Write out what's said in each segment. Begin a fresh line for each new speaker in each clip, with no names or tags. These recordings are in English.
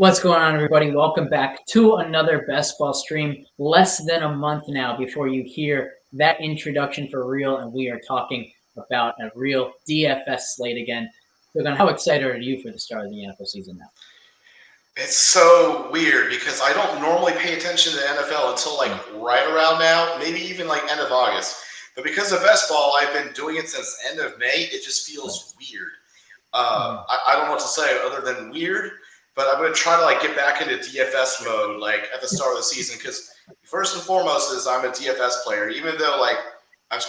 What's going on, everybody? Welcome back to another Best Ball stream. Less than a month now before you hear that introduction for real, and we are talking about a real DFS slate again. So, how excited are you for the start of the NFL season now?
It's so weird because I don't normally pay attention to the NFL until right around now, maybe even end of August. But because of best ball, I've been doing it since end of May. It just feels weird. I don't know what to say other than weird. But I'm going to try to get back into DFS mode at the start of the season because first and foremost is I'm a DFS player. Even though I'm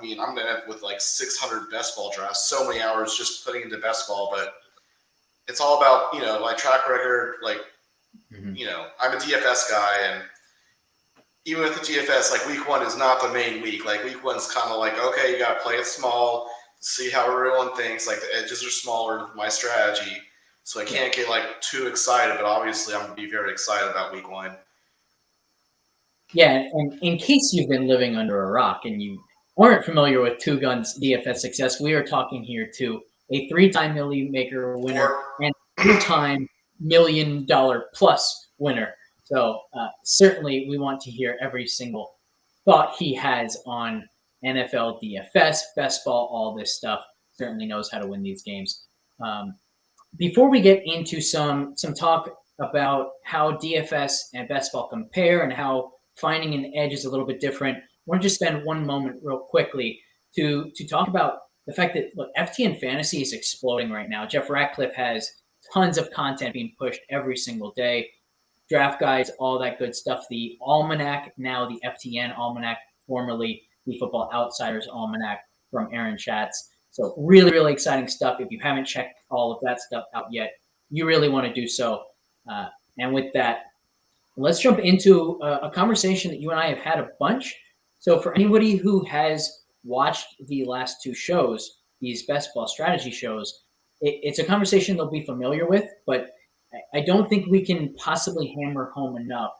going to end up with 600 best ball drafts, so many hours just putting into best ball, but it's all about my track record. I'm a DFS guy, and even with the DFS, week one is not the main week. Week one's kind of okay, you got to play it small, see how everyone thinks. The edges are smaller with my strategy. So I can't get too excited, but obviously I'm going to be very excited about week one.
Yeah, and in case you've been living under a rock and you aren't familiar with Two Gun's DFS success, we are talking here to a 3-time Million Maker winner and 2-time $1 million plus winner. So certainly we want to hear every single thought he has on NFL DFS, best ball, all this stuff. Certainly knows how to win these games. Before we get into some talk about how DFS and best ball compare and how finding an edge is a little bit different, I want to just spend one moment real quickly to talk about the fact that look, FTN Fantasy is exploding right now. Jeff Ratcliffe has tons of content being pushed every single day. Draft guides, all that good stuff. The Almanac, now the FTN Almanac, formerly the Football Outsiders Almanac from Aaron Schatz. So really, really exciting stuff. If you haven't checked all of that stuff out yet, you really want to do so. And with that, let's jump into a conversation that you and I have had a bunch. So for anybody who has watched the last two shows, these best ball strategy shows, it's a conversation they'll be familiar with, but I don't think we can possibly hammer home enough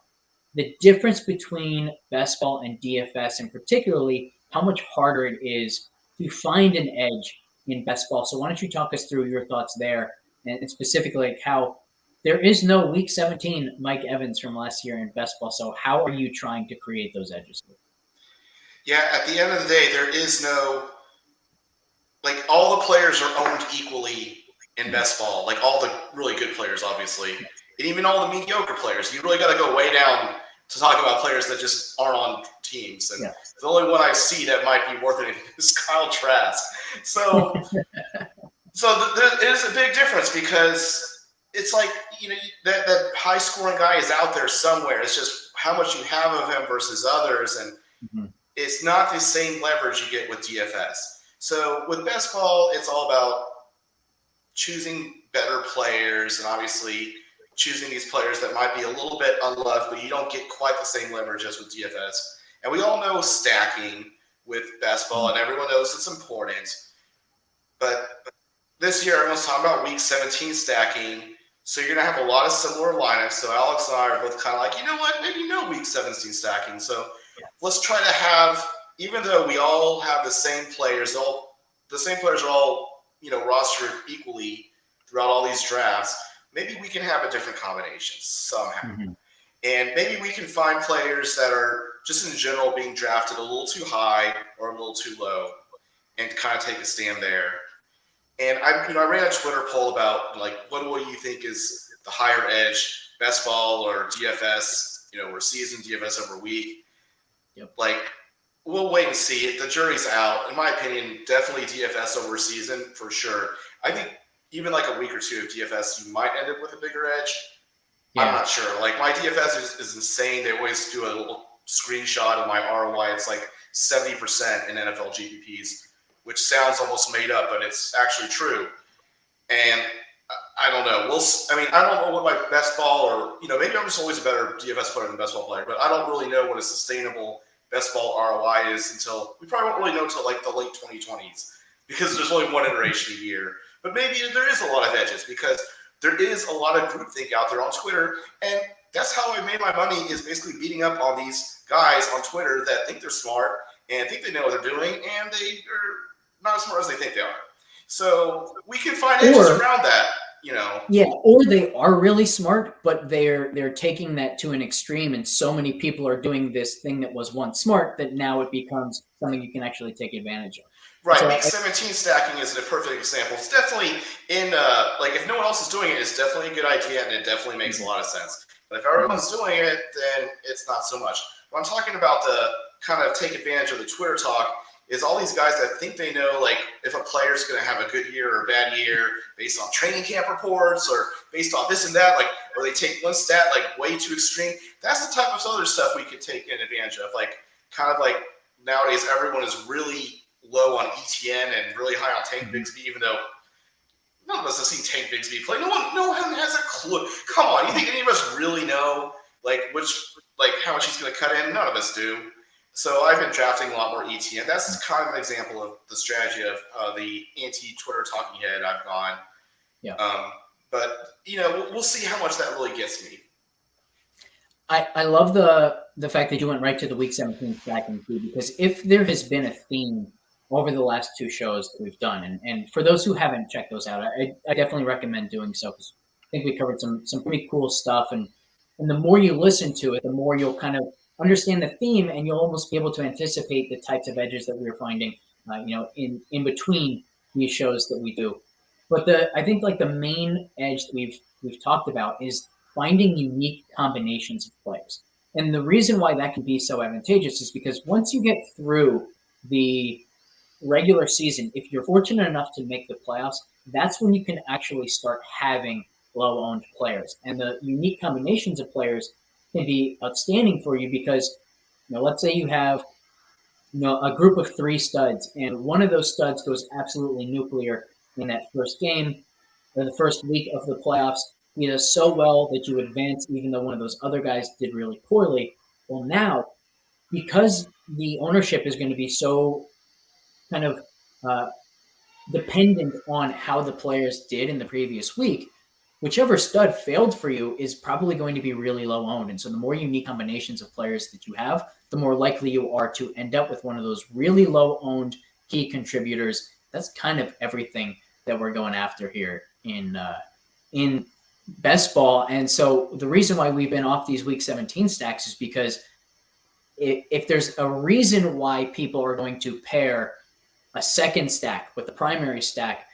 the difference between best ball and DFS, and particularly how much harder it is to find an edge in best ball. So why don't you talk us through your thoughts there, and specifically how there is no week 17 Mike Evans from last year in best ball. So how are you trying to create those edges?
Yeah, at the end of the day, there is no all the players are owned equally in best ball. All the really good players, obviously, and even all the mediocre players. You really got to go way down to talk about players that just aren't on teams. And the only one I see that might be worth it is Kyle Trask. So, there is a big difference because it's that high scoring guy is out there somewhere. It's just how much you have of him versus others, and it's not the same leverage you get with DFS. So with best ball, it's all about choosing better players, and obviously choosing these players that might be a little bit unloved, but you don't get quite the same leverage as with DFS. And we all know stacking with best ball, and everyone knows it's important. But this year, everyone's talking about week 17 stacking, so you're going to have a lot of similar lineups. So Alex and I are both kind of you know what, maybe no week 17 stacking. So let's try to have, even though we all have the same players, the same players are all rostered equally throughout all these drafts, maybe we can have a different combination somehow. And maybe we can find players that are just in general being drafted a little too high or a little too low and kind of take a stand there. And I ran a Twitter poll about what do you think is the higher edge, best ball or DFS, or season DFS over week. We'll wait and see. The jury's out. In my opinion, definitely DFS over season for sure. I think even a week or two of DFS, you might end up with a bigger edge. Yeah. I'm not sure. My DFS is insane. They always do a little screenshot of my ROI. It's 70% in NFL GPPs, which sounds almost made up, but it's actually true. And I don't know. I don't know what my best ball or, maybe I'm just always a better DFS player than best ball player, but I don't really know what a sustainable best ball ROI is until we probably won't really know until the late 2020s because there's only one iteration a year. But maybe there is a lot of edges because there is a lot of groupthink out there on Twitter, and that's how I made my money, is basically beating up on these guys on Twitter that think they're smart and think they know what they're doing, and they are not as smart as they think they are. So we can find edges around that.
Yeah, or they are really smart, but they're taking that to an extreme, and so many people are doing this thing that was once smart that now it becomes something you can actually take advantage of.
Right,
So
week 17 stacking is a perfect example. It's definitely like if no one else is doing it, it's definitely a good idea and it definitely makes a lot of sense. But if everyone's doing it, then it's not so much. What I'm talking about the kind of take advantage of the Twitter talk is all these guys that think they know like if a player's going to have a good year or a bad year based on training camp reports or based on this and that, like, or they take one stat like way too extreme. That's the type of other stuff we could take advantage of. Like kind of like nowadays everyone is really low on ETN and really high on Tank Bigsby, even though none of us have seen Tank Bigsby play. No one has a clue. Come on, you think any of us really know like how much he's going to cut in? None of us do. So I've been drafting a lot more ETN. That's kind of an example of the strategy of the anti-Twitter talking head I've gone.
Yeah.
But we'll see how much that really gets me.
I love the fact that you went right to the week 17 stacking too, because if there has been a theme over the last two shows that we've done, and for those who haven't checked those out, I definitely recommend doing so because I think we covered some pretty cool stuff, and the more you listen to it, the more you'll kind of understand the theme, and you'll almost be able to anticipate the types of edges that we're finding, in between these shows that we do. But I think like the main edge that we've talked about is finding unique combinations of players. And the reason why that can be so advantageous is because once you get through the regular season, if you're fortunate enough to make the playoffs, that's when you can actually start having low owned players. And the unique combinations of players can be outstanding for you because, let's say you have a group of three studs, and one of those studs goes absolutely nuclear in that first game or the first week of the playoffs. He does so well that you advance, even though one of those other guys did really poorly. Well, now, because the ownership is going to be so kind of dependent on how the players did in the previous week, whichever stud failed for you is probably going to be really low owned. And so the more unique combinations of players that you have, the more likely you are to end up with one of those really low owned key contributors. That's kind of everything that we're going after here in best ball. And so the reason why we've been off these week 17 stacks is because if there's a reason why people are going to pair a second stack with the primary stack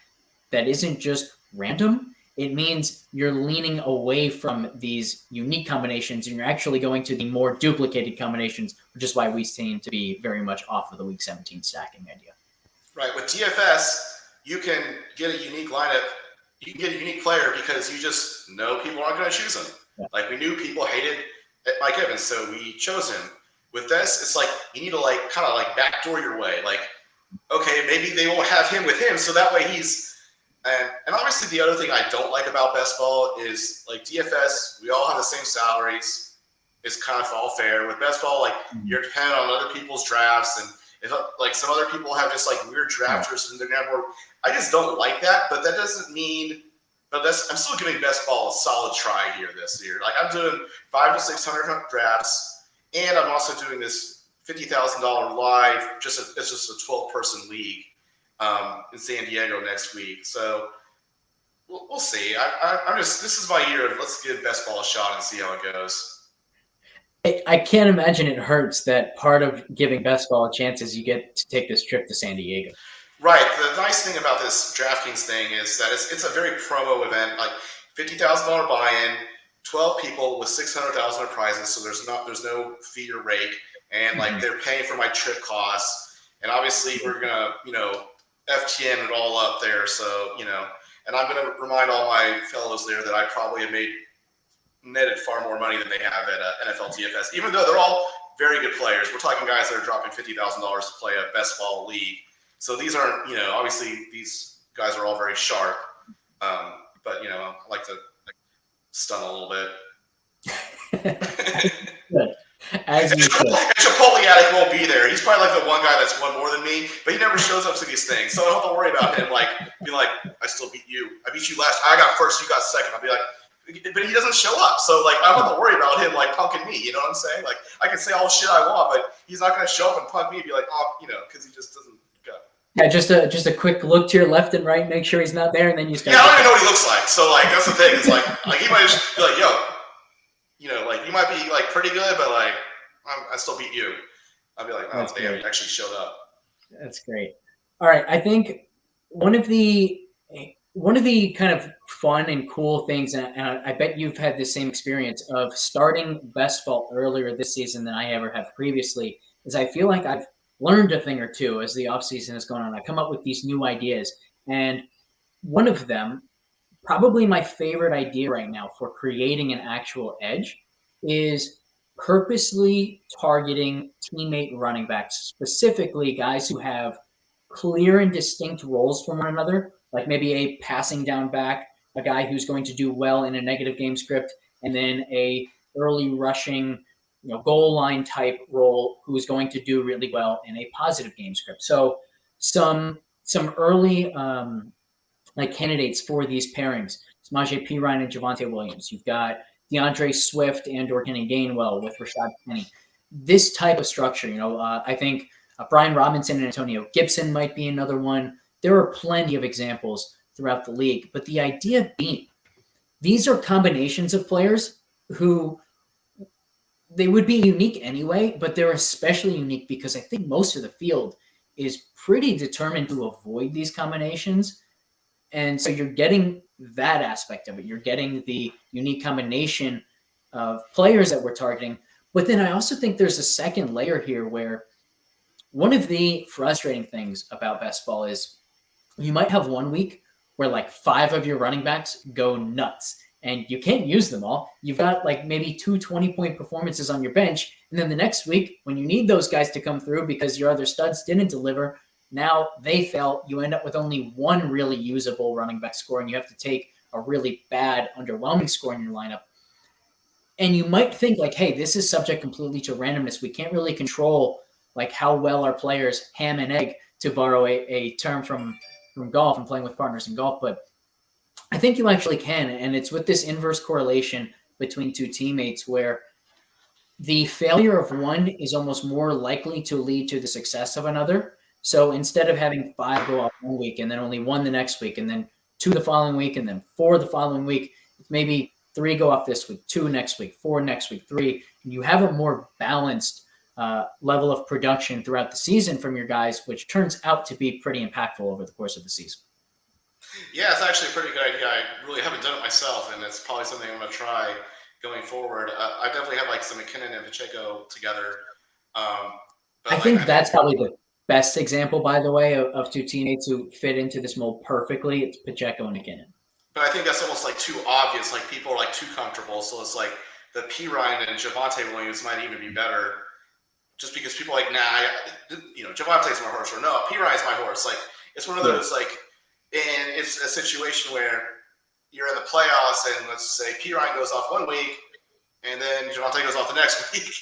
that isn't just random, it means you're leaning away from these unique combinations and you're actually going to the more duplicated combinations, which is why we seem to be very much off of the week 17 stacking idea.
Right. With DFS, you can get a unique lineup. You can get a unique player because you just know people aren't going to choose him. Yeah. Like we knew people hated Mike Evans, so we chose him. With this, it's like you need to like kind of like backdoor your way. Like, okay, maybe they won't have him with him, so that way he's and obviously the other thing I don't like about best ball is like DFS, we all have the same salaries. It's kind of all fair. With best ball, like you're dependent on other people's drafts, and if like some other people have just like weird drafters in their network. I just don't like that, but that doesn't mean. But I'm still giving best ball a solid try here this year. Like I'm doing 500 to 600 drafts, and I'm also doing this $50,000 live. It's just a 12-person league in San Diego next week. So we'll see. I'm just this is my year of let's give best ball a shot and see how it goes.
I can't imagine it hurts that part of giving best ball a chance is you get to take this trip to San Diego.
Right. The nice thing about this DraftKings thing is that it's a very promo event. Like $50,000 buy-in, 12 people with $600,000 of prizes. So there's no fee or rake, and like they're paying for my trip costs. And obviously we're gonna FTN it all up there. So and I'm gonna remind all my fellows there that I probably have netted far more money than they have at NFL DFS, even though they're all very good players. We're talking guys that are dropping $50,000 to play a best ball league. So these aren't, obviously these guys are all very sharp. But, I like to stun a little bit.
Good. As you should.
Chipotle Addict won't be there. He's probably like the one guy that's won more than me, but he never shows up to these things. So I don't have to worry about him being like, I still beat you. I beat you last. I got first, you got second. I'll be like, but he doesn't show up. So I don't have to worry about him punking me. You know what I'm saying? I can say all the shit I want, but he's not going to show up and punk me and be like, because he just doesn't go.
Yeah, just a quick look to your left and right, make sure he's not there, and then you start.
Yeah, I don't even know what he looks like. So like that's the thing. It's like he might just be like, yo, like you might be like pretty good, but like I still beat you. I'd be like, oh, damn, you actually showed up.
That's great. All right, I think one of the kind of fun and cool things, and I bet you've had the same experience of starting best ball earlier this season than I ever have previously, is I feel like I've learned a thing or two as the offseason has gone on. I come up with these new ideas, and one of them, probably my favorite idea right now for creating an actual edge, is purposely targeting teammate running backs, specifically guys who have clear and distinct roles from one another, like maybe a passing down back, a guy who's going to do well in a negative game script, and then a early rushing, goal line type role who's going to do really well in a positive game script. So some early like candidates for these pairings. Samaje Perine and Javonte Williams. You've got DeAndre Swift and or Kenny Gainwell with Rashad Penny. This type of structure, I think Brian Robinson and Antonio Gibson might be another one. There are plenty of examples throughout the league, but the idea being these are combinations of players who they would be unique anyway, but they're especially unique because I think most of the field is pretty determined to avoid these combinations. And so you're getting that aspect of it. You're getting the unique combination of players that we're targeting. But then I also think there's a second layer here where one of the frustrating things about best ball is you might have one week where like 5 of your running backs go nuts and you can't use them all. You've got like maybe 2 20-point performances on your bench. And then the next week, when you need those guys to come through because your other studs didn't deliver, now they fail. You end up with only one really usable running back score, and you have to take a really bad, underwhelming score in your lineup. And you might think like, hey, this is subject completely to randomness. We can't really control like how well our players ham and egg, to borrow a term from golf and playing with partners in golf. But I think you actually can. And it's with this inverse correlation between two teammates where the failure of one is almost more likely to lead to the success of another. So instead of having 5 go off one week and then only 1 the next week and then 2 the following week and then 4 the following week, it's maybe 3 go off this week, 2 next week, 4 next week, 3. And you have a more balanced level of production throughout the season from your guys, which turns out to be pretty impactful over the course of the season.
Yeah, it's actually a pretty good idea. I really haven't done it myself, and it's probably something I'm going to try going forward. I definitely have like some McKinnon and Pacheco together.
I think that's probably the best example, by the way, of two teammates who fit into this mold perfectly. It's Pacheco and McKinnon.
But I think that's almost like too obvious. Like people are like too comfortable. So it's like the Perine and Javonte Williams might even be better, just because people are like, nah, Javonte's my horse, or no, Perine's my horse. Like it's one of those like, and it's a situation where you're in the playoffs, and let's say Perine goes off one week, and then Javonte goes off the next week.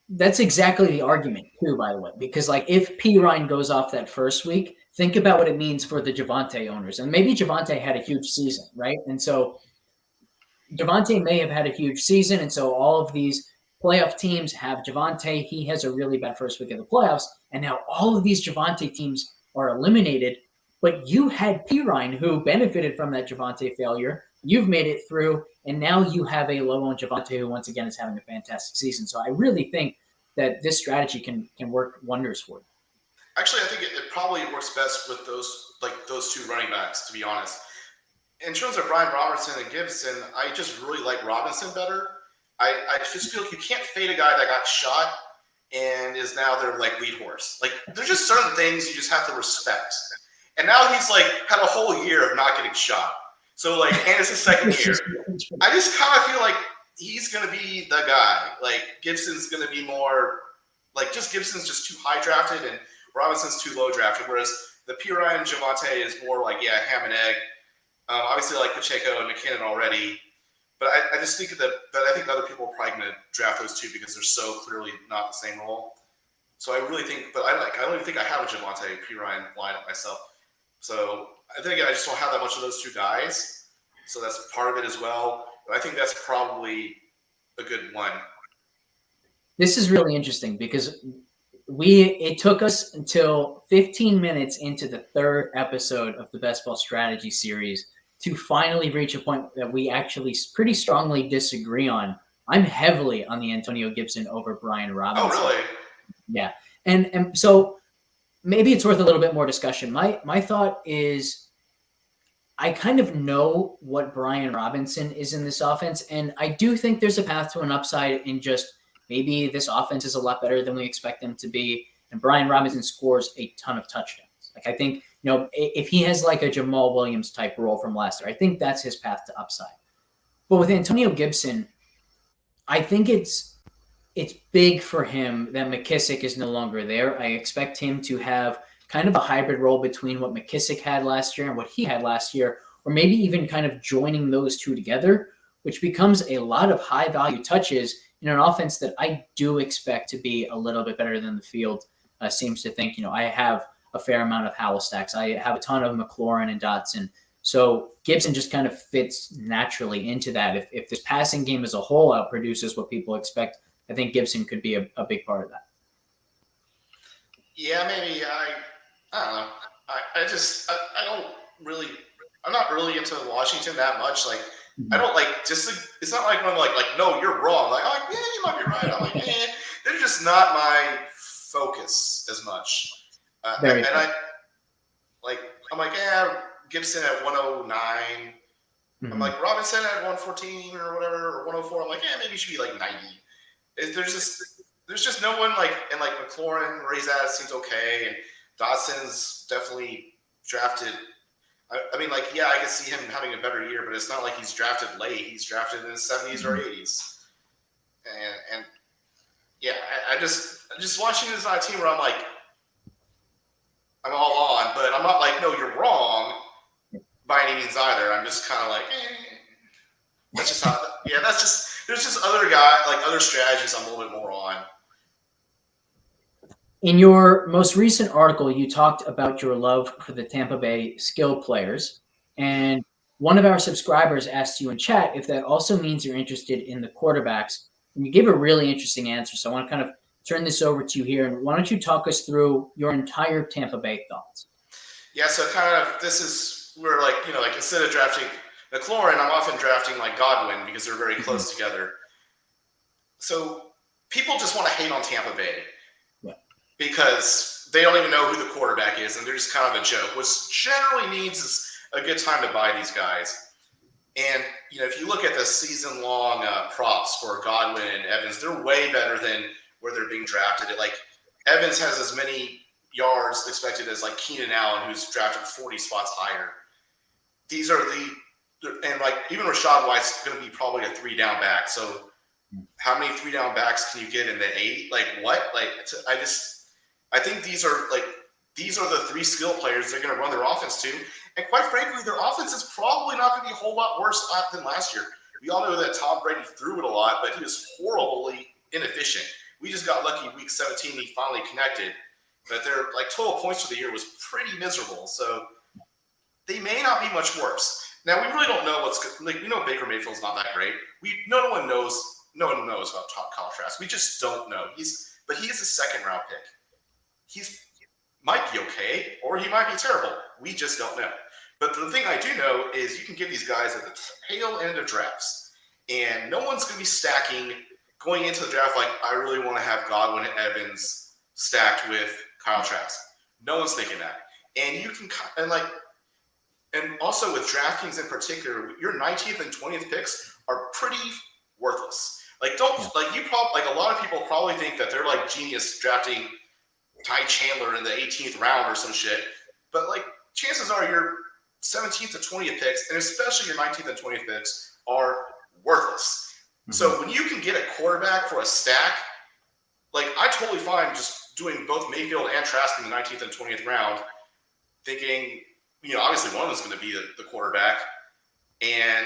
That's exactly the argument too, by the way, because like if Perine goes off that first week, think about what it means for the Javonte owners. And maybe Javonte had a huge season, right? And so Javonte may have had a huge season, and so all of these playoff teams have Javonte. He has a really bad first week of the playoffs, and now all of these Javonte teams are eliminated. But you had Perine, who benefited from that Javonte failure. You've made it through, and now you have a low on Javonte, who once again is having a fantastic season. So I really think that this strategy can work wonders for you.
Actually, I think it probably works best with those 2 running backs, to be honest. In terms of Brian Robinson and Gibson, I just really like Robinson better. I just feel like you can't fade a guy that got shot and is now their like lead horse. Like there's just certain things you just have to respect. And now he's like had a whole year of not getting shot. So like, and it's his second year. I just kind of feel like he's gonna be the guy. Like Gibson's gonna be more like Gibson's just too high drafted and Robinson's too low drafted. Whereas the Perine Javonte is more like ham and egg. Obviously, I like Pacheco and McKinnon already, but I just think I think other people are probably going to draft those 2 because they're so clearly not the same role. So I really think, but I don't even think I have a Javonte Perine lineup myself. So I think I just don't have that much of those 2 guys. So that's part of it as well. But I think that's probably a good one.
This is really interesting because It took us until 15 minutes into the third episode of the Best Ball Strategy series to finally reach a point that we actually pretty strongly disagree on. I'm heavily on the Antonio Gibson over Brian Robinson.
Oh, really?
Yeah. And so maybe it's worth a little bit more discussion. My thought is I kind of know what Brian Robinson is in this offense, and I do think there's a path to an upside in just maybe this offense is a lot better than we expect them to be, and Brian Robinson scores a ton of touchdowns. Like I think, if he has like a Jamal Williams type role from last year, I think that's his path to upside. But with Antonio Gibson, I think it's big for him that McKissick is no longer there. I expect him to have kind of a hybrid role between what McKissick had last year and what he had last year, or maybe even kind of joining those two together, which becomes a lot of high value touches in an offense that I do expect to be a little bit better than the field seems to think. I have a fair amount of Howell stacks. I have a ton of McLaurin and Dotson. So Gibson just kind of fits naturally into that. If this passing game as a whole outproduces what people expect, I think Gibson could be a big part of that.
Yeah, maybe. I don't know. I don't really. I'm not really into Washington that much. Like, I don't it's not like when I'm like, no, you're wrong. Like, oh, yeah, you might be right. I'm like, they're just not my focus as much. I'm like, Gibson at 109. Mm-hmm. I'm like, Robinson at 114 or whatever, or 104. I'm like, maybe he should be like 90. There's just no one and McLaurin, where he's at, seems okay, and Dotson's definitely drafted. I mean, I can see him having a better year, but it's not like he's drafted late. He's drafted in his 70s or 80s, and I just watching this on a team where I'm like, I'm all on, but I'm not like, no, you're wrong by any means either. I'm just kind of like, that's just how. Yeah, that's just. There's just other strategies I'm a little bit more on.
In your most recent article, you talked about your love for the Tampa Bay skill players, and one of our subscribers asked you in chat if that also means you're interested in the quarterbacks, and you gave a really interesting answer. So I want to kind of turn this over to you here, and why don't you talk us through your entire Tampa Bay thoughts?
Yeah, so kind of this is where instead of drafting McLaurin, I'm often drafting Godwin because they're very close together. So people just want to hate on Tampa Bay because they don't even know who the quarterback is, and they're just kind of a joke, which generally means it's a good time to buy these guys. And if you look at the season-long props for Godwin and Evans, they're way better than where they're being drafted. Evans has as many yards expected as Keenan Allen, who's drafted 40 spots higher. These are even Rashad White's going to be probably a 3-down back. So how many 3-down backs can you get in the 80? I think these are the 3 skill players they're going to run their offense to. And quite frankly, their offense is probably not going to be a whole lot worse than last year. We all know that Tom Brady threw it a lot, but he was horribly inefficient. We just got lucky week 17, he finally connected. But their total points for the year was pretty miserable. So they may not be much worse. Now, we really don't know we know Baker Mayfield's not that great. No one knows about Kyle Trask. We just don't know. But he is a second-round pick. He's might be okay, or he might be terrible. We just don't know. But the thing I do know is you can get these guys at the tail end of drafts, and no one's going to be stacking going into the draft I really want to have Godwin and Evans stacked with Kyle Trask. No one's thinking that. And you can and also with DraftKings in particular, your 19th and 20th picks are pretty worthless. A lot of people probably think that they're genius drafting Ty Chandler in the 18th round or some shit. But chances are your 17th to 20th picks, and especially your 19th and 20th picks, are worthless. Mm-hmm. So when you can get a quarterback for a stack, I totally fine just doing both Mayfield and Trask in the 19th and 20th round, thinking, obviously one of them is going to be the quarterback. And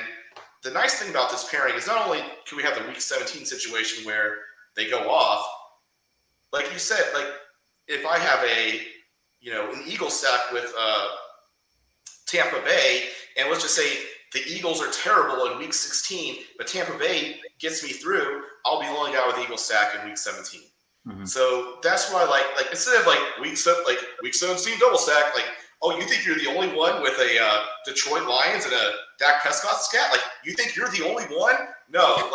the nice thing about this pairing is not only can we have the week 17 situation where they go off, like you said, if I have an Eagles stack with Tampa Bay, and let's just say the Eagles are terrible in week 16, but Tampa Bay gets me through, I'll be the only guy with Eagles stack in week 17.
Mm-hmm.
So that's why, like instead of week 17 double stack, oh, you think you're the only one with a Detroit Lions and a Dak Prescott scat? Like, you think you're the only one? No,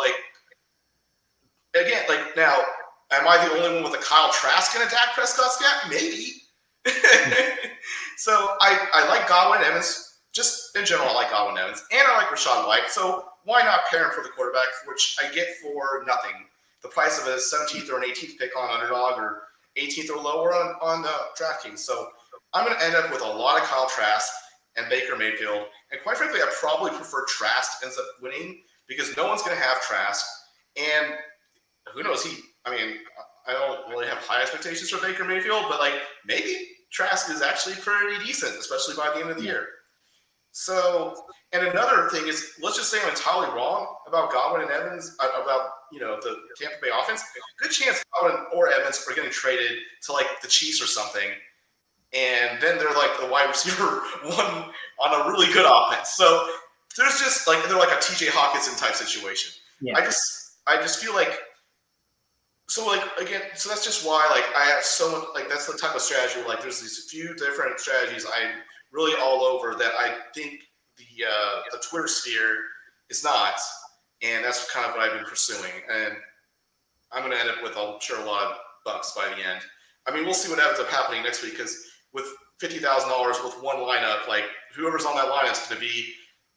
again, now, am I the only one with a Kyle Trask and a Dak Prescott scat? Maybe. So I like Godwin and Evans. Just in general, I like Godwin and Evans, and I like Rachaad White. So why not pair him for the quarterback, which I get for nothing? The price of a 17th or an 18th pick on Underdog, or 18th or lower on DraftKings. So I'm going to end up with a lot of Kyle Trask and Baker Mayfield. And quite frankly, I probably prefer Trask ends up winning because no one's going to have Trask. And who knows? I don't really have high expectations for Baker Mayfield, but maybe Trask is actually pretty decent, especially by the end of the year. So, and another thing is, let's just say I'm entirely wrong about Godwin and Evans, about the Tampa Bay offense. Good chance Godwin or Evans are getting traded to the Chiefs or something, and then they're the wide receiver one on a really good offense. So there's just they're like a TJ Hawkinson type situation. Yeah. I just feel like. So again, so that's just why I have so much that's the type of strategy where there's these few different strategies I'm really all over that I think the Twitter sphere is not, and that's kind of what I've been pursuing. And I'm going to end up with, I'm sure, a lot of bucks by the end. I mean, we'll see what ends up happening next week because with $50,000 with one lineup, whoever's on that lineup is going to be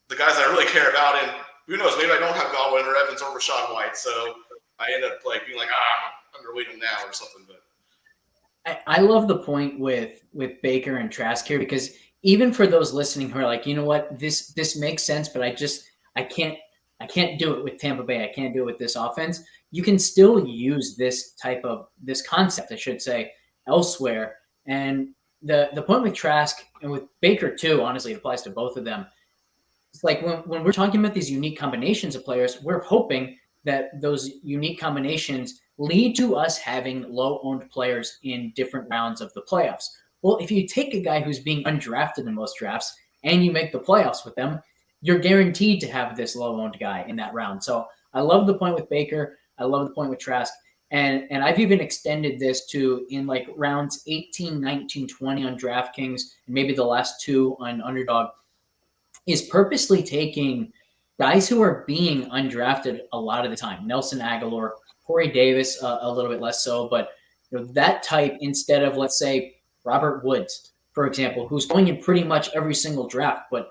the guys I really care about. And who knows, maybe I don't have Godwin or Evans or Rachaad White, so I end up being I'm underweight him now or something. But
I love the point with Baker and Trask here, because even for those listening who are you know what, this makes sense, but I can't do it with Tampa Bay. I can't do it with this offense. You can still use this concept, I should say, elsewhere. And the point with Trask and with Baker too, honestly, it applies to both of them. It's when we're talking about these unique combinations of players, we're hoping that those unique combinations lead to us having low-owned players in different rounds of the playoffs. Well, if you take a guy who's being undrafted in most drafts and you make the playoffs with them, you're guaranteed to have this low-owned guy in that round. So I love the point with Baker. I love the point with Trask. And I've even extended this to in rounds 18, 19, 20 on DraftKings, and maybe the last two on Underdog, is purposely taking guys who are being undrafted a lot of the time. Nelson Aguilar, Corey Davis, a little bit less so, but that type instead of, let's say, Robert Woods, for example, who's going in pretty much every single draft. But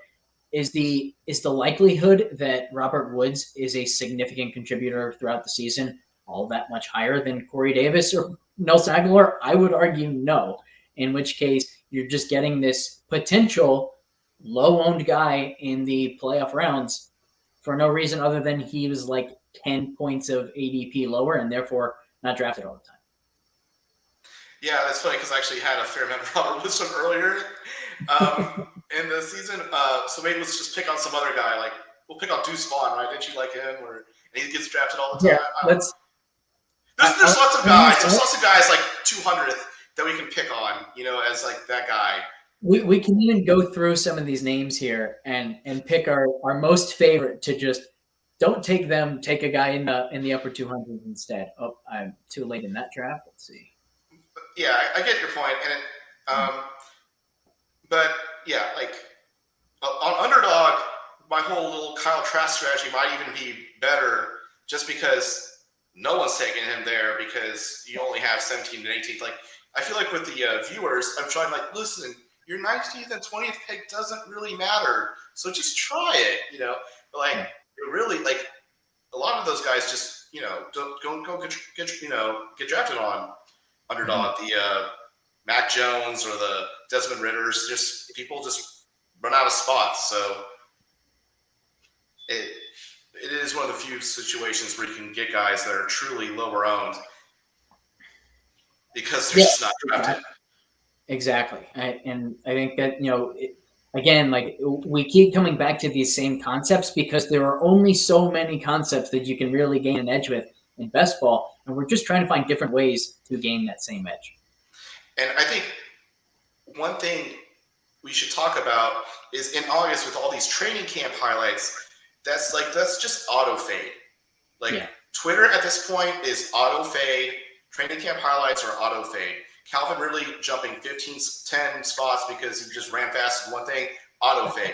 is the likelihood that Robert Woods is a significant contributor throughout the season all that much higher than Corey Davis or Nelson Aguilar? I would argue no, in which case you're just getting this potential low-owned guy in the playoff rounds for no reason other than he was 10 points of ADP lower and therefore not drafted all the time.
Yeah, that's funny because I actually had a fair amount of Robert Woods from earlier in the season. So maybe let's just pick on some other guy. We'll pick on Deuce Vaughn, right? Didn't you like him? And he gets drafted all the time.
Yeah,
there's lots of guys. There's lots of guys 200th that we can pick on, as that guy.
We can even go through some of these names here and pick our most favorite to just don't take them. Take a guy in the upper 200s instead. Oh, I'm too late in that draft. Let's see.
Yeah, I get your point, and but yeah, on Underdog, my whole little Kyle Trask strategy might even be better just because no one's taking him there because you only have 17th and 18th. I feel with the viewers, I'm trying listen. Your 19th and 20th pick doesn't really matter, so just try it, But it really a lot of those guys just don't go get drafted on Underdog. The Mac Jones or the Desmond Ritters, just people just run out of spots. So it is one of the few situations where you can get guys that are truly lower owned because they're just not drafted.
Exactly. And I think that, again, we keep coming back to these same concepts because there are only so many concepts that you can really gain an edge with in best ball. And we're just trying to find different ways to gain that same edge.
And I think one thing we should talk about is in August with all these training camp highlights, that's just auto fade. Twitter at this point is auto fade. training camp highlights are auto fade. Calvin Ridley jumping 10 spots because he just ran fast in one thing, auto fade.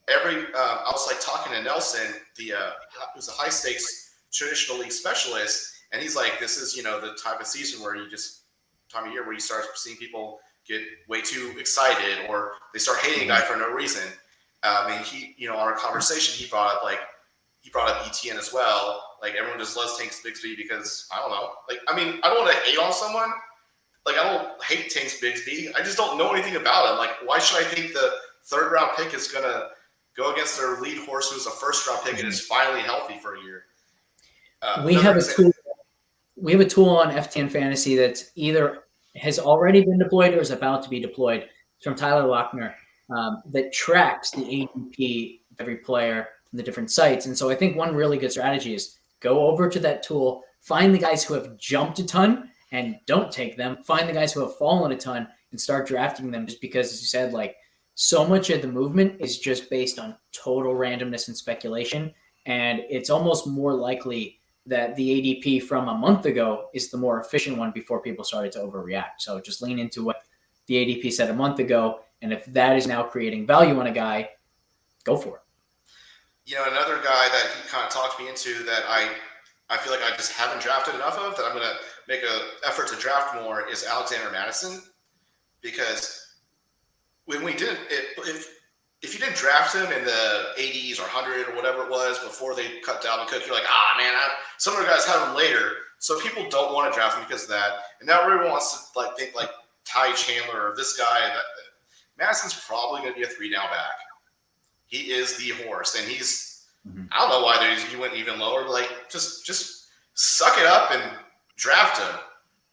I was like talking to Nelson, who's a high stakes traditional league specialist, and he's like, this is, the type of season where time of year where you start seeing people get way too excited or they start hating a guy for no reason. And he, on our conversation, he brought up ETN as well. Like, everyone just loves Tanks Bigsby because, I don't know. Like, I mean, I don't want to hate on someone. Like, I don't hate Tanks Bigsby. I just don't know anything about him. Like, why should I think the third round pick is going to go against their lead horse who's a first round pick and is finally healthy for a year?
We have a tool on FTN Fantasy that's either has already been deployed or is about to be deployed. It's from Tyler Lochner, that tracks the ADP of every player from the different sites. And so I think one really good strategy is go over to that tool, find the guys who have jumped a ton and don't take them, find the guys who have fallen a ton and start drafting them, just because, as you said, like, so much of the movement is just based on total randomness and speculation. And it's almost more likely that the ADP from a month ago is the more efficient one before people started to overreact. So just lean into what the ADP said a month ago. And if that is now creating value on a guy, go for it.
Another guy that he kind of talked me into that I feel like I just haven't drafted enough of, that I'm going to make an effort to draft more, is Alexander Madison. Because when we didn't, if you didn't draft him in the 80s or 100 or whatever it was before they cut Dalvin Cook, you're like, man, some of the guys have him later. So people don't want to draft him because of that. And now everyone wants to think like Ty Chandler or this guy. Madison's probably going to be a 3-down back. He is the horse, and he's. I don't know why he went even lower. But like, just suck it up and draft him.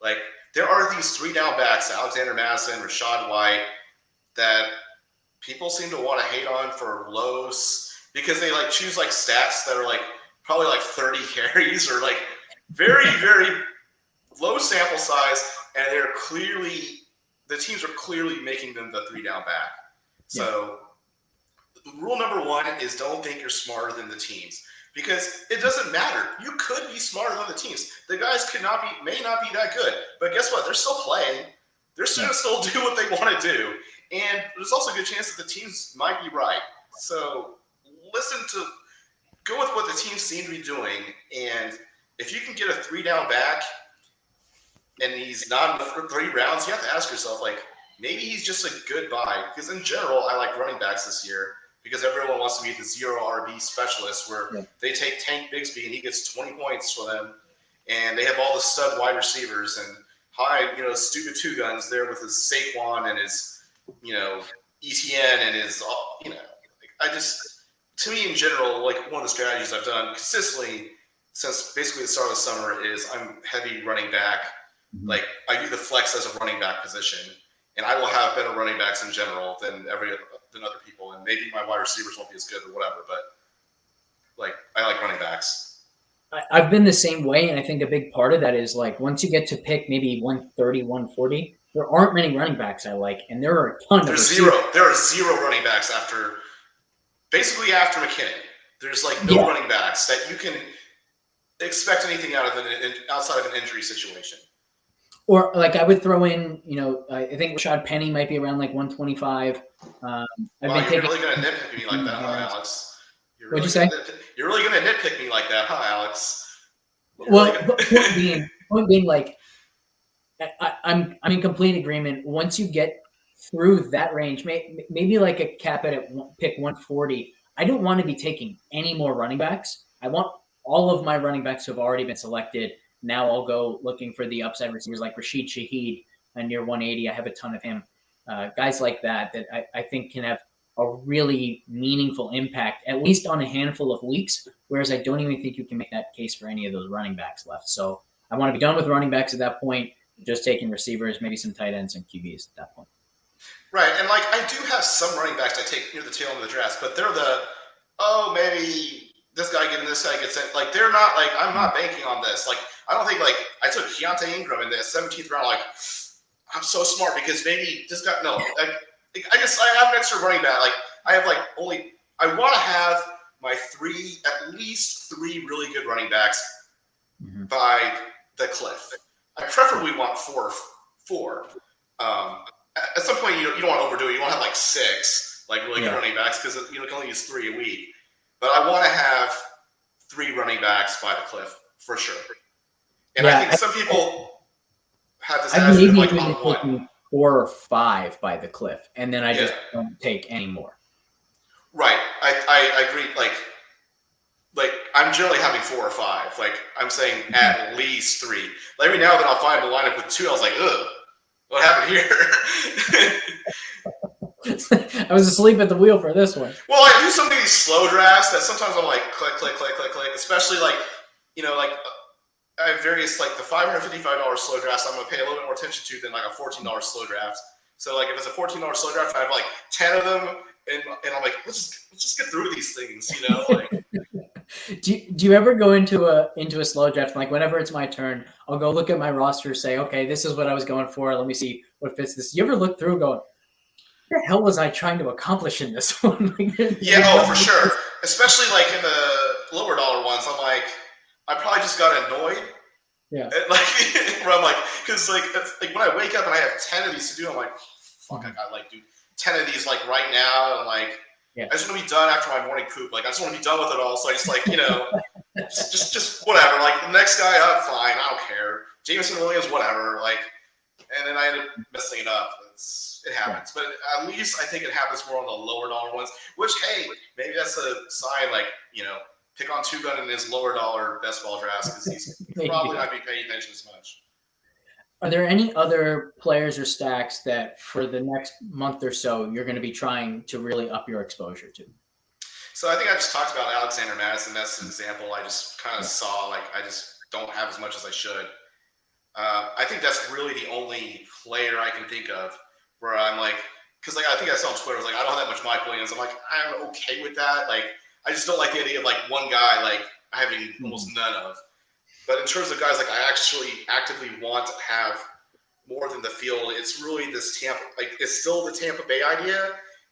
Like, there are these 3-down backs, Alexander Madison, Rachaad White, that people seem to want to hate on for lows because they like choose like stats that are like probably like 30 carries or like very, very low sample size, and the teams are clearly making them the 3-down back. So rule number 1 is don't think you're smarter than the teams, because it doesn't matter. You could be smarter than the teams. The guys may not be that good, but guess what? They're still playing. They're going to still do what they want to do. And there's also a good chance that the teams might be right. So go with what the teams seem to be doing. And if you can get a 3-down back and he's not in the 3 rounds, you have to ask yourself, like, maybe he's just a good buy. Because in general, I like running backs this year because everyone wants to be the 0 RB specialist where they take Tank Bigsby and he gets 20 points for them. And they have all the stud wide receivers and stupid Two Guns there with his Saquon and his, ETN and his, to me in general, like, one of the strategies I've done consistently since basically the start of the summer is I'm heavy running back. Like, I view the flex as a running back position, and I will have better running backs in general than other people. And maybe my wide receivers won't be as good or whatever, but like, I like running backs.
I've been the same way, and I think a big part of that is, like, once you get to pick maybe 130, 140, there aren't many running backs I like, and there are a ton.
There are 0 running backs after McKinnon. There's like no running backs that you can expect anything outside of an injury situation.
Or like I would throw in, I think Rashad Penny might be around like 125.
You're really going to nitpick me like that, huh, Alex?
What'd you say?
You're really going to nitpick me like that, huh, Alex?
Point being, like, I'm in complete agreement. Once you get through that range, maybe like a cap at pick 140, I don't want to be taking any more running backs. I want all of my running backs who have already been selected. Now I'll go looking for the upside receivers like Rashid Shaheed near 180. I have a ton of him. Guys like that I think can have a really meaningful impact, at least on a handful of weeks, whereas I don't even think you can make that case for any of those running backs left. So I want to be done with running backs at that point, just taking receivers, maybe some tight ends and QBs at that point.
Right, and like I do have some running backs I take near the tail end of the draft, but they're maybe this guy getting this guy gets it. Like, they're not like, I'm not banking on this. Like, I don't think, like, I took Keontae Ingram in the 17th round. Like, I'm so smart because maybe this guy. No, I have an extra running back. Like, I have I want to have my at least three really good running backs by the cliff. I preferably want four. At some point, you don't want to overdo it. You want to have like 6, like really good running backs, because you can only use 3 a week. But I want to have 3 running backs by the cliff for sure. And I think some people have this attitude of like on 1.
4 or 5 by the cliff, and then I just don't take any more.
Right. I agree. Like I'm generally having 4 or 5. Like I'm saying at least 3. Like every now and then I'll find a lineup with 2. I was like, ugh, what happened here?
I was asleep at the wheel for this one.
Well, I do some of these slow drafts that sometimes I'm like click, especially like, like I have various, like the $555 slow drafts I'm going to pay a little bit more attention to than like a $14 slow draft. So like if it's a $14 slow draft, I have like 10 of them, and I'm like, let's just get through these things, Like.
Do you ever go into a slow draft? Like whenever it's my turn, I'll go look at my roster, say, okay, this is what I was going for. Let me see what fits this. You ever look through going, what the hell was I trying to accomplish in this one?
For sure. Especially like in the lower dollar ones, I'm like, I probably just got annoyed.
Yeah.
And like, where I'm like, because like when I wake up and I have 10 of these to do, I'm like, fuck, I got like, dude, 10 of these like right now, and like, I just want to be done after my morning poop. Like, I just want to be done with it all. So I just like, just whatever. Like the next guy, I'm fine. I don't care. Jameson Williams, whatever. Like, and then I end up messing it up. It happens. But at least I think it happens more on the lower dollar ones, which, hey, maybe that's a sign, like, pick on Two Gun in his lower dollar best ball drafts, because he's probably not be paying attention as much.
Are there any other players or stacks that for the next month or so you're going to be trying to really up your exposure to?
So I think I just talked about Alexander Madison. That's an example I just kind of saw. Like, I just don't have as much as I should. I think that's really the only player I can think of where I'm like, because like I think I saw on Twitter, I was like, I don't have that much Mike Williams. I'm like, I'm okay with that. Like, I just don't like the idea of like one guy like having almost none of. But in terms of guys like I actually actively want to have more than the field, it's really this Tampa, like it's still the Tampa Bay idea,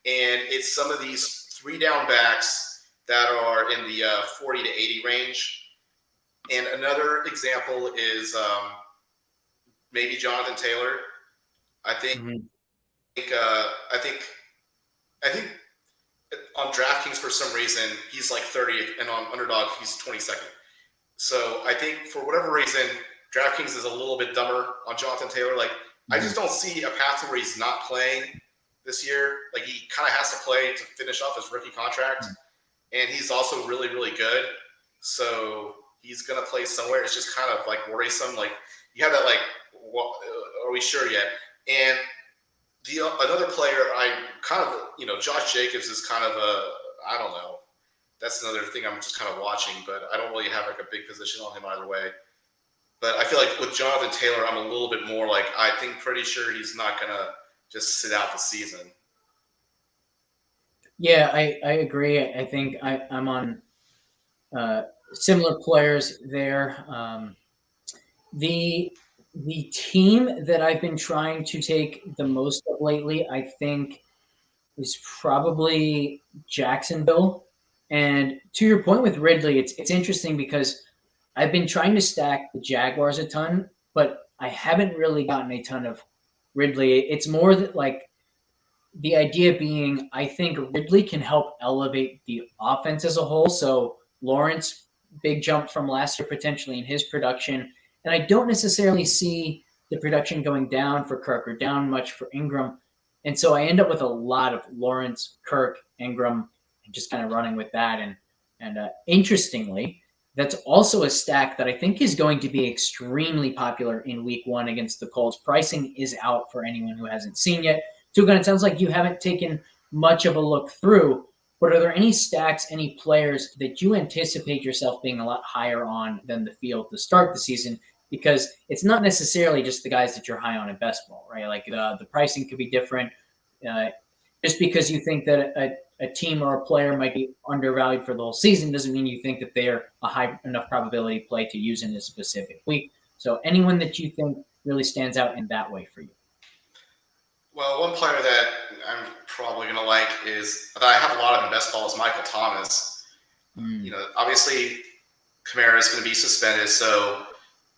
and it's some of these 3 down backs that are in the 40 to 80 range. And another example is maybe Jonathan Taylor. I think on DraftKings for some reason he's like 30th, and on Underdog he's 22nd. So I think for whatever reason, DraftKings is a little bit dumber on Jonathan Taylor. Like, I just don't see a path where he's not playing this year. Like, he kind of has to play to finish off his rookie contract. And he's also really, really good. So he's going to play somewhere. It's just kind of like worrisome. Like, you have that, like, are we sure yet? And another player, I kind of, Josh Jacobs is kind of I don't know. That's another thing I'm just kind of watching, but I don't really have like a big position on him either way. But I feel like with Jonathan Taylor, I'm a little bit more like, I think pretty sure he's not going to just sit out the season.
Yeah, I agree. I think I'm on similar players there. The team that I've been trying to take the most of lately, I think, is probably Jacksonville. And to your point with Ridley, it's interesting because I've been trying to stack the Jaguars a ton, but I haven't really gotten a ton of Ridley. It's more that like the idea being, I think Ridley can help elevate the offense as a whole. So Lawrence, big jump from last year potentially in his production. And I don't necessarily see the production going down for Kirk or down much for Ingram. And so I end up with a lot of Lawrence, Kirk, Ingram, and just kind of running with that. And interestingly, that's also a stack that I think is going to be extremely popular in week 1 against the Colts. Pricing is out for anyone who hasn't seen yet. Tugan, it sounds like you haven't taken much of a look through, but are there any stacks, any players that you anticipate yourself being a lot higher on than the field to start the season? Because it's not necessarily just the guys that you're high on in best ball, right? Like the pricing could be different. Just because you think that a team or a player might be undervalued for the whole season doesn't mean you think that they're a high enough probability play to use in this specific week. So anyone that you think really stands out in that way for you?
Well, one player that I'm probably going to like is that I have a lot of in best ball is Michael Thomas. Obviously Kamara is going to be suspended, so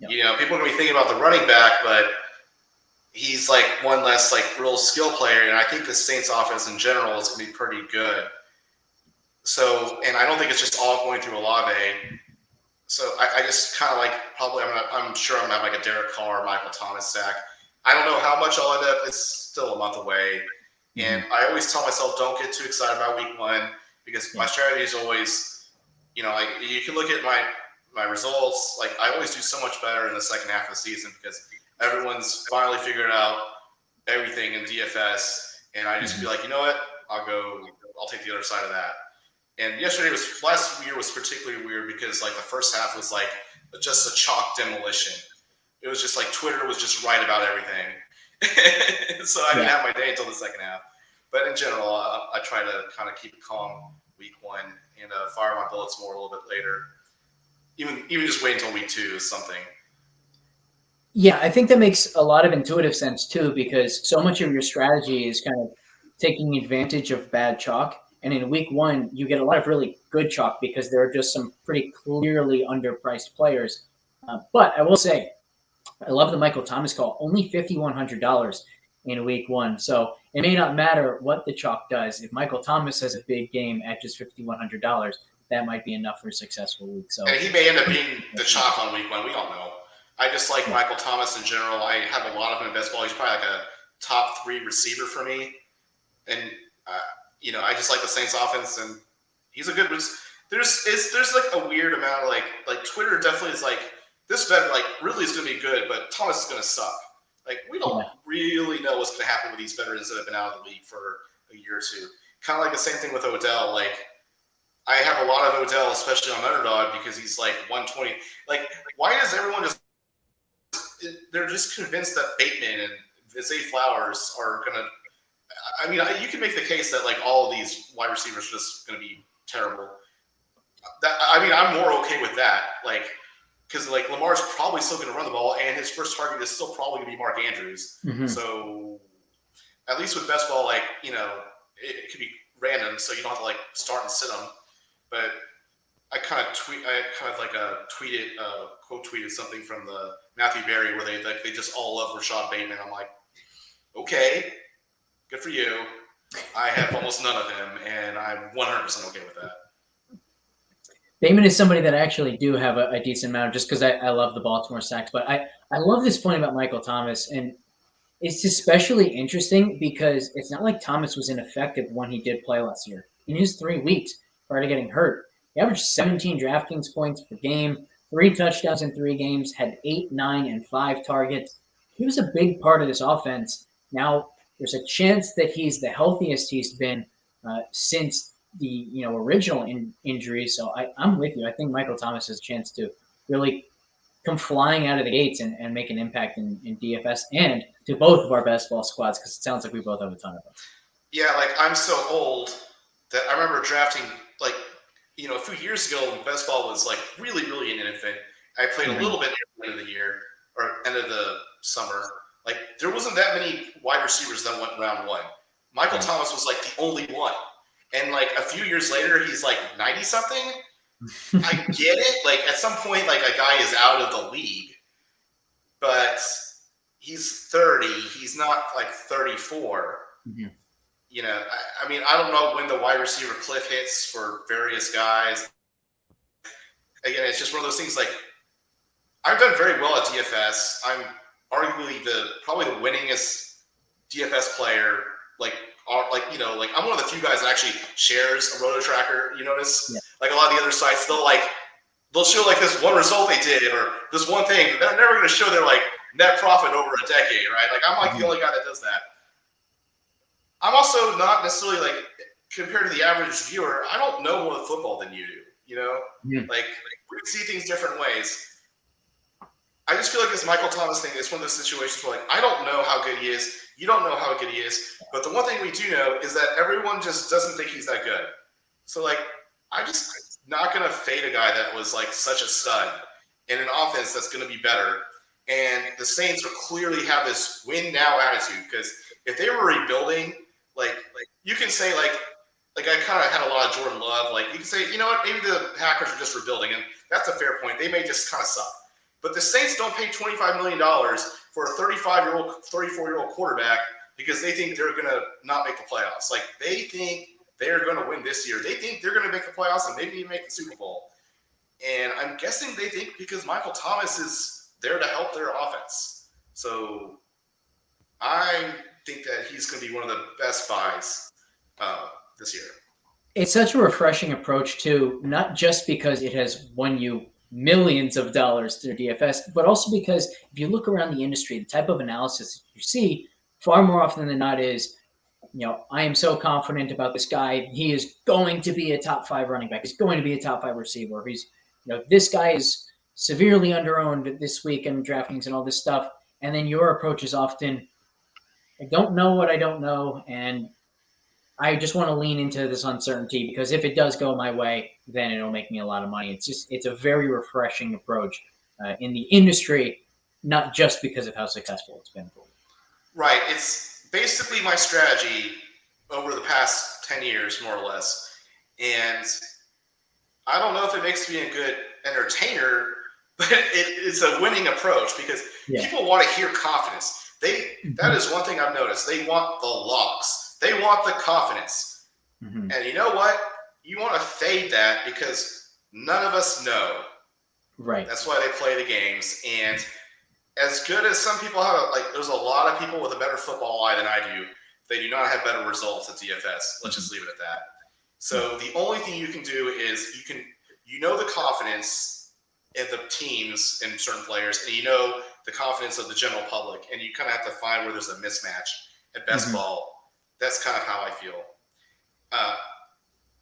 Yep.
You know, people are going to be thinking about the running back, but he's like one less like real skill player, and I think the Saints offense in general is going to be pretty good. So, and I don't think it's just all going through Olave. So I just kind of like probably I'm sure I'm gonna have like a Derek Carr, Michael Thomas stack. I don't know how much I'll end up. It's still a month away, and I always tell myself don't get too excited about week one because my strategy is always, you know, like you can look at my results. Like I always do so much better in the second half of the season because everyone's finally figured out everything in DFS, and I just be like, you know what, I'll take the other side of that. And last year was particularly weird because like the first half was like just a chalk demolition. It was just like Twitter was just right about everything. So I didn't have my day until the second half. But in general, I try to kind of keep it calm week one and fire my bullets more a little bit later. Even just wait until week 2 is something.
Yeah, I think that makes a lot of intuitive sense too, because so much of your strategy is kind of taking advantage of bad chalk. And in week one, you get a lot of really good chalk because there are just some pretty clearly underpriced players. But I will say, I love the Michael Thomas call. Only $5,100 in week one. So it may not matter what the chalk does. If Michael Thomas has a big game at just $5,100, that might be enough for a successful week. So,
and he may end up being the chalk on week one. We don't know. I just like Michael Thomas in general. I have a lot of him in best ball. He's probably like a top 3 receiver for me. And you know, I just like the Saints offense, and he's a good. There's like a weird amount of like Twitter definitely is like this bet like really is going to be good, but Thomas is going to suck. Like we don't really know what's going to happen with these veterans that have been out of the league for a year or two. Kind of like the same thing with Odell. Like I have a lot of Odell, especially on Underdog, because he's like 120. Like why does everyone just? They're just convinced that Bateman and Zay Flowers are going to. I mean, you can make the case that like all of these wide receivers are just going to be terrible. I mean, I'm more okay with that, like because like Lamar's probably still going to run the ball, and his first target is still probably going to be Mark Andrews. So at least with best ball, like you know, it could be random, so you don't have to like start and sit them. But I kind of quote tweeted something from the Matthew Berry where they just all love Rashad Bateman. I'm like, okay. Good for you. I have almost none of him, and I'm 100% okay with that.
Bateman is somebody that I actually do have a decent amount of just because I love the Baltimore sacks. But I love this point about Michael Thomas, and it's especially interesting because it's not like Thomas was ineffective when he did play last year. In his 3 weeks prior to getting hurt, he averaged 17 DraftKings points per game, 3 touchdowns in 3 games, had 8, 9, and 5 targets. He was a big part of this offense. Now, there's a chance that he's the healthiest he's been since the original injury. So I'm with you. I think Michael Thomas has a chance to really come flying out of the gates and make an impact in DFS and to both of our best ball squads because it sounds like we both have a ton of them.
Yeah, like I'm so old that I remember drafting like a few years ago. Best ball was like really, really an infant. I played a little bit at the end of the year or end of the summer. Like there wasn't that many wide receivers that went round 1. Michael Thomas was like the only one. And like a few years later, he's like 90 something. I get it. Like at some point, like a guy is out of the league, but he's 30. He's not like 34. You know, I mean, I don't know when the wide receiver cliff hits for various guys. Again, it's just one of those things. Like I've done very well at DFS. I'm arguably probably the winningest DFS player. Like I'm one of the few guys that actually shares a roto tracker. You notice, like a lot of the other sites, they'll show like this one result they did or this one thing. They're never going to show their like net profit over a decade, right? Like I'm like the only guy that does that. I'm also not necessarily like compared to the average viewer. I don't know more football than you do. You know, like we see things different ways. I just feel like this Michael Thomas thing is one of those situations where like I don't know how good he is. You don't know how good he is. But the one thing we do know is that everyone just doesn't think he's that good. So like I'm just not gonna fade a guy that was like such a stud in an offense that's gonna be better. And the Saints are clearly have this win now attitude because if they were rebuilding, like you can say like I kind of had a lot of Jordan Love. Like you can say, you know what, maybe the Packers are just rebuilding, and that's a fair point. They may just kind of suck. But the Saints don't pay $25 million for a 35-year-old, 34-year-old quarterback because they think they're going to not make the playoffs. Like, they think they're going to win this year. They think they're going to make the playoffs and maybe even make the Super Bowl. And I'm guessing they think because Michael Thomas is there to help their offense. So I think that he's going to be one of the best buys this year.
It's such a refreshing approach, too, not just because it has won you millions of dollars through DFS, but also because if you look around the industry, the type of analysis you see far more often than not is, I am so confident about this guy. He is going to be a top 5 running back. He's going to be a top 5 receiver. He's, this guy is severely underowned this week in DraftKings and all this stuff. And then your approach is often, I don't know what I don't know, and I just want to lean into this uncertainty because if it does go my way, then it'll make me a lot of money. It's a very refreshing approach in the industry, not just because of how successful it's been for me.
Right. It's basically my strategy over the past 10 years, more or less. And I don't know if it makes me a good entertainer, but it's a winning approach because people want to hear confidence. That is one thing I've noticed. They want the locks. They want the confidence. Mm-hmm. And you know what? You want to fade that because none of us know.
Right.
That's why they play the games. And as good as some people have, there's a lot of people with a better football eye than I do. They do not have better results at DFS. Let's just leave it at that. So the only thing you can do is you know the confidence in the teams and certain players, and you know the confidence of the general public, and you kind of have to find where there's a mismatch at best ball. That's kind of how I feel.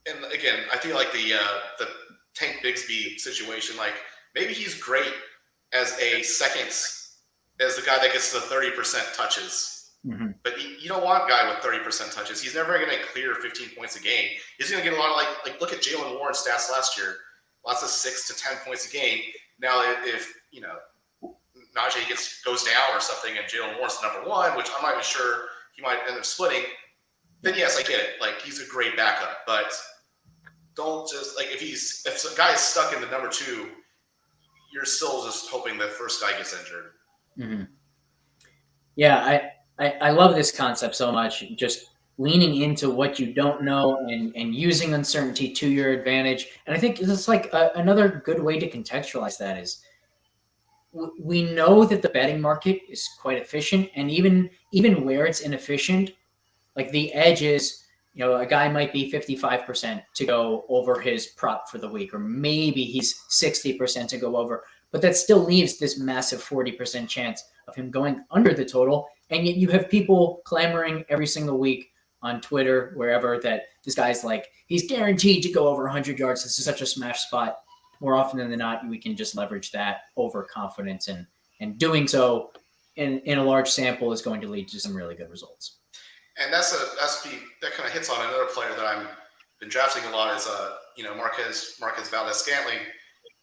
And again, I think the Tank Bigsby situation, maybe he's great as the guy that gets the 30% touches. Mm-hmm. But you don't want a guy with 30% touches. He's never going to clear 15 points a game. He's going to get a lot of look at Jalen Warren's stats last year. Lots of 6 to 10 points a game. Now, if Najee goes down or something and Jalen Warren's the number 1, which I'm not even sure he might end up splitting, then yes, I get it. He's a great backup, but don't just if a guy is stuck in the number 2, you're still just hoping the first guy gets injured.
Mm-hmm. Yeah, I love this concept so much. Just leaning into what you don't know and using uncertainty to your advantage. And I think it's another good way to contextualize that is we know that the betting market is quite efficient, and even where it's inefficient, the edge is, a guy might be 55% to go over his prop for the week, or maybe he's 60% to go over, but that still leaves this massive 40% chance of him going under the total. And yet you have people clamoring every single week on Twitter, wherever, that this guy's he's guaranteed to go over 100 yards. This is such a smash spot. More often than not, we can just leverage that overconfidence, and doing so in a large sample is going to lead to some really good results.
And that kind of hits on another player that I've been drafting a lot is Marquez Valdes-Scantling.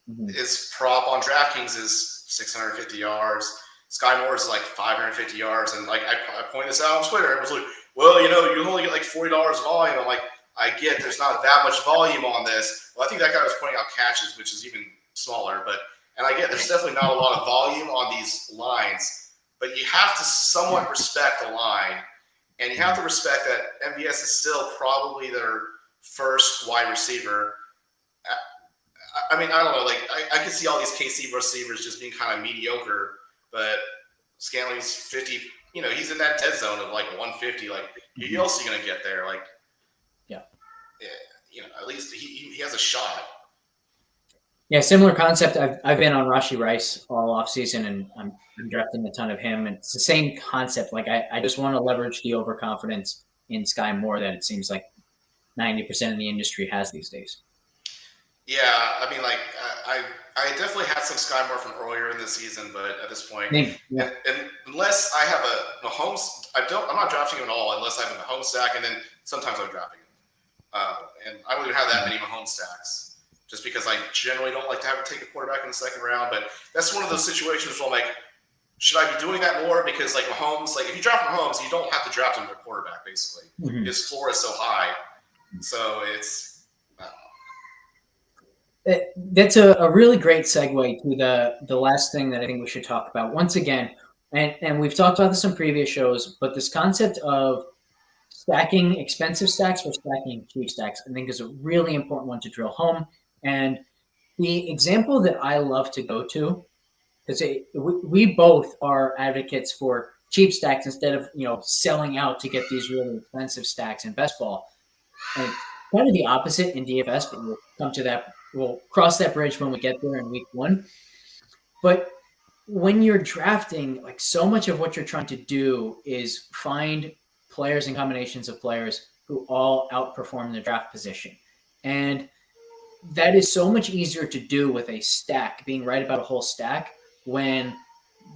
Mm-hmm. His prop on DraftKings is 650 yards. Sky Moore is 550 yards, and I pointed this out on Twitter. It was well, you only get $40 volume. I'm I get there's not that much volume on this. Well, I think that guy was pointing out catches, which is even smaller. And I get there's definitely not a lot of volume on these lines, but you have to somewhat respect the line, and you have to respect that MVS is still probably their first wide receiver. I mean, I don't know. I can see all these KC receivers just being kind of mediocre, but Scantling's 50. He's in that dead zone of 150. Who else are you gonna get there? At least he has a shot.
Yeah, similar concept. I've been on Rashee Rice all off season, and I'm drafting a ton of him. And it's the same concept. I just want to leverage the overconfidence in Sky Moore that it seems 90% of the industry has these days.
Yeah, I mean, I definitely had some Sky Moore from earlier in the season, but at this point,
yeah.
and unless I have a home, I'm not drafting him at all unless I have a home stack, and then sometimes I'm drafting him. And I don't even have that many Mahomes stacks, just because I generally don't like to have to take a quarterback in the second round. But that's one of those situations where I'm should I be doing that more? Because Mahomes, if you draft Mahomes, you don't have to draft him to quarterback. Basically, his floor is so high, so it's.
That's a really great segue to the last thing that I think we should talk about. Once again, and we've talked about this in previous shows, but this concept of stacking expensive stacks or stacking cheap stacks, I think is a really important one to drill home. And the example that I love to go to, because we both are advocates for cheap stacks instead of selling out to get these really expensive stacks in best ball. And it's kind of the opposite in DFS, but we'll come to that. We'll cross that bridge when we get there in week one. But when you're drafting, like so much of what you're trying to do is find players and combinations of players who all outperform the draft position. And that is so much easier to do with a stack, being right about a whole stack, when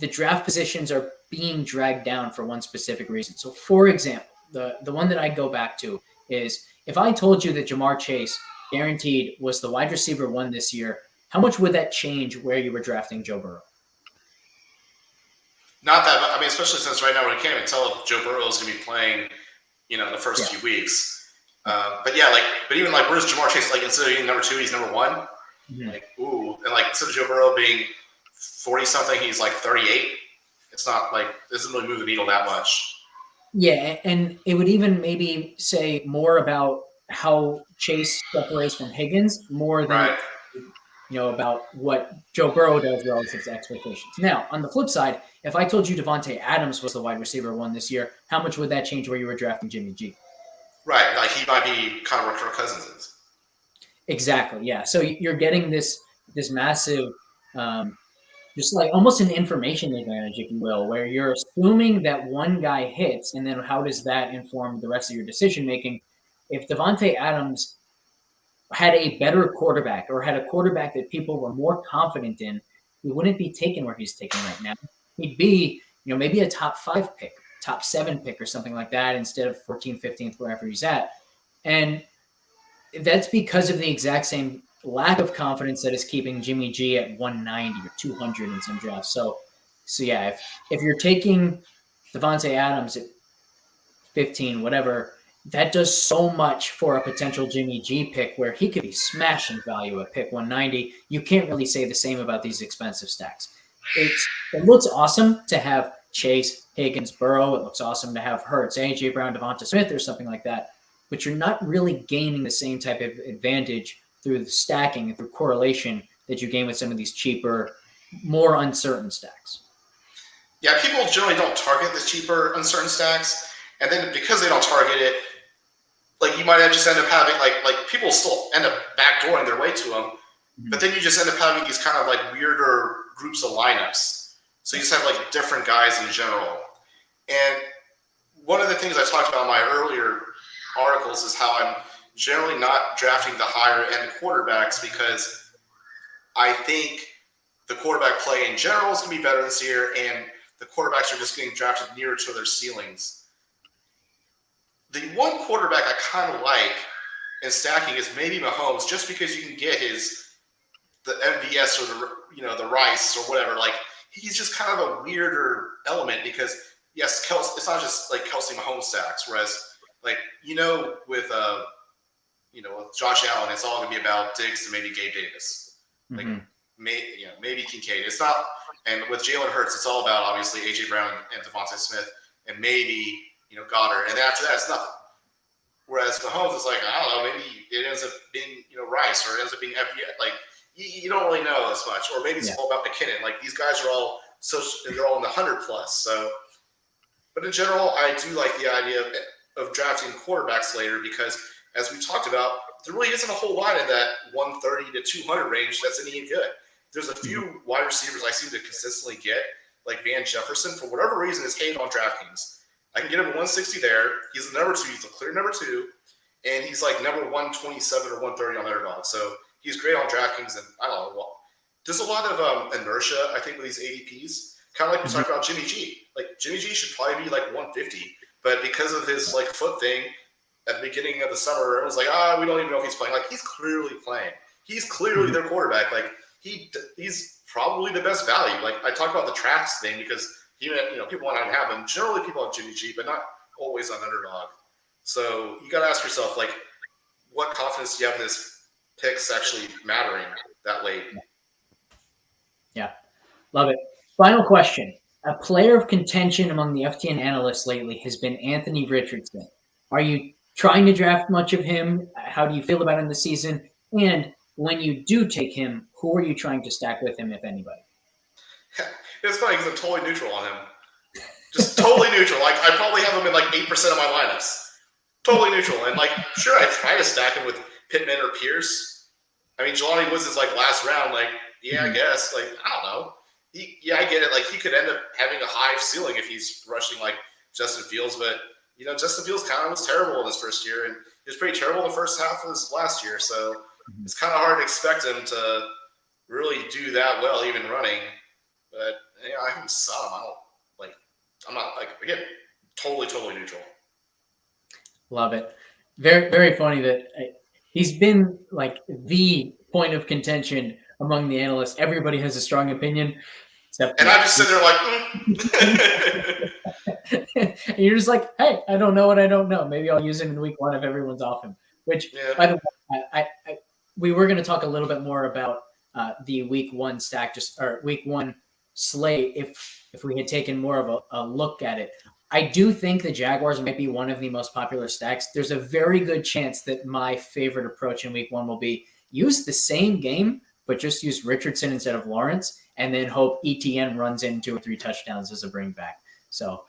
the draft positions are being dragged down for one specific reason. So, for example, the one that I go back to is if I told you that Jamar Chase guaranteed was the wide receiver one this year, how much would that change where you were drafting Joe Burrow?
Not that, I mean, especially since right now we can't even tell if Joe Burrow is going to be playing, the first few weeks. But even where's Jamar Chase? Like, instead of being number 2, he's number 1. Mm-hmm. Like, ooh, and instead of Joe Burrow being 40 something, he's like 38. It's not like, it doesn't really move the needle that much.
Yeah, and it would even maybe say more about how Chase separates from Higgins more than about what Joe Burrow does relative to expectations. Now, on the flip side, if I told you Devontae Adams was the wide receiver one this year, how much would that change where you were drafting Jimmy G?
Right, like he might be kind of where Kirk Cousins is.
Exactly, yeah. So you're getting this massive, just like almost an information advantage, if you will, where you're assuming that one guy hits, and then how does that inform the rest of your decision making? If Devontae Adams had a better quarterback or had a quarterback that people were more confident in, he wouldn't be taken where he's taken right now. He'd be, maybe a top 5 pick, top 7 pick or something like that instead of 14th, 15th, wherever he's at. And that's because of the exact same lack of confidence that is keeping Jimmy G at 190 or 200 in some drafts. So yeah, if you're taking Devontae Adams at 15, whatever, that does so much for a potential Jimmy G pick where he could be smashing value at pick 190. You can't really say the same about these expensive stacks. It looks awesome to have Chase, Higgins, Burrow. It looks awesome to have Hurts, A.J. Brown, Devonta Smith or something like that. But you're not really gaining the same type of advantage through the stacking and through correlation that you gain with some of these cheaper, more uncertain stacks.
Yeah, people generally don't target the cheaper, uncertain stacks. And then because they don't target it, like you might just end up having like people still end up backdooring their way to them, mm-hmm. But then you just end up having these kind of like weirder groups of lineups. So you just have like different guys in general. And one of the things I talked about in my earlier articles is how I'm generally not drafting the higher end quarterbacks because I think the quarterback play in general is going to be better this year, and the quarterbacks are just getting drafted nearer to their ceilings. The one quarterback I kind of like in stacking is maybe Mahomes, just because you can get the MVS or the Rice or whatever. Like, he's just kind of a weirder element because yes, it's not just like Kelsey Mahomes stacks. Whereas with with Josh Allen, it's all gonna be about Diggs and maybe Gabe Davis, like maybe Kincaid. It's not, and with Jalen Hurts, it's all about obviously AJ Brown and Devonta Smith and maybe Goddard, and then after that, it's nothing. Whereas Mahomes is like, I don't know, maybe it ends up being Rice or it ends up being FTN. Like you don't really know as much, or maybe it's all about McKinnon. Like these guys are all they're all in the 100 plus. So, but in general, I do like the idea of drafting quarterbacks later because, as we talked about, there really isn't a whole lot in that 130 to 200 range that's any good. There's a few wide receivers I seem to consistently get, like Van Jefferson, for whatever reason, is hated on DraftKings. I can get him at 160 there. He's the number 2. He's a clear number 2. And he's like number 127 or 130 on Underdog. So he's great on DraftKings. And I don't know. Well, there's a lot of inertia, I think, with these ADPs. Kind of like we talked about Jimmy G. Like, Jimmy G should probably be like 150. But because of his like foot thing at the beginning of the summer, everyone's like, we don't even know if he's playing. Like, he's clearly playing. He's clearly their quarterback. Like, he's probably the best value. Like, I talk about the Trax thing because people want to have him. Generally, people have Jimmy G, but not always on Underdog. So you got to ask yourself, like, what confidence do you have in this picks actually mattering that late.
Yeah, love it. Final question. A player of contention among the FTN analysts lately has been Anthony Richardson. Are you trying to draft much of him? How do you feel about him this season? And when you do take him, who are you trying to stack with him, if anybody?
It's funny because I'm totally neutral on him. Just totally neutral. Like, I probably have him in like 8% of my lineups. Totally neutral. And like, sure, I try to stack him with Pittman or Pierce. I mean, Jelani was his like last round. Like, yeah, I guess. Like, I don't know. I get it. Like, he could end up having a high ceiling if he's rushing like Justin Fields. But, you know, Justin Fields kind of was terrible in his first year. And he was pretty terrible in the first half of his last year. So it's kind of hard to expect him to really do that well, even running. But, you know, I have some. I'm not, like, again, totally neutral.
Love it. Very, very funny that he's been like the point of contention among the analysts. Everybody has a strong opinion. Except
and I just sit there like,
and you're just like, hey, I don't know what I don't know. Maybe I'll use him in week 1 if everyone's off him. Which, by the way, we were going to talk a little bit more about the week 1 stack, or week 1 slate if we had taken more of a look at it. I do think the Jaguars might be one of the most popular stacks. There's a very good chance that my favorite approach in week 1 will be use the same game, but just use Richardson instead of Lawrence, and then hope ETN runs in 2 or 3 touchdowns as a bring back. So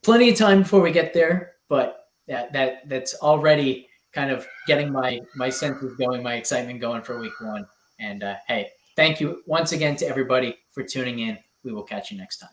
plenty of time before we get there, but that's already kind of getting my senses going, my excitement going for week 1. And hey, thank you once again to everybody for tuning in. We will catch you next time.